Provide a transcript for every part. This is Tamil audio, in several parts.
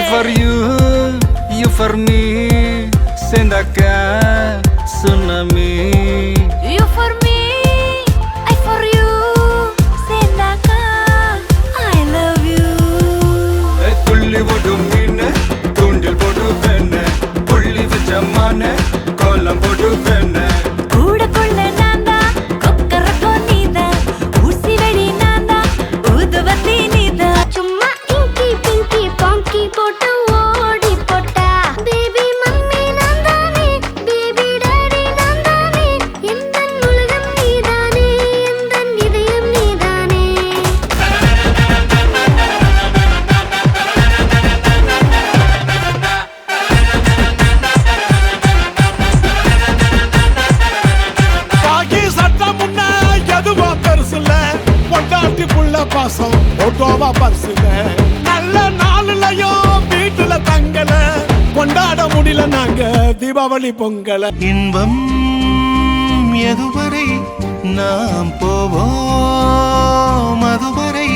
I for you, you for me. Sendaka tsunami. You for me, I for you. Sendaka I love you. Tulli vodu meene, tundil vodu venne. Pulli vecha maane, kolam vodu venne. கூட கொள்ள நான்தா கொக்கரக்கோ நீதா ஊசி வெடி நான்தா ஊதுவத்தி நீதா சும்மா இங்கி பிங்கி பாங்கி போட்டு ஓடி போட்டா பேபி மம்மி நான்தானே பேபி டாடி நான்தானே எந்தன் உலகம் நீதானே எந்தன் இதயம் நீதானே பாக்கி சட்டம் முன்ன எதுவா பெருசுல பொண்டாட்டி புள்ள பாசம் ஓட்டோவா பரிசுல நல்ல நாளுலயும் வீட்டுல தங்கல கொண்டாட முடியல நாங்க தீபாவளி பொங்கல இன்பம் எதுவரை நாம் போவோம் அதுவரை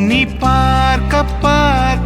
நீ பார்க்க பார்க்க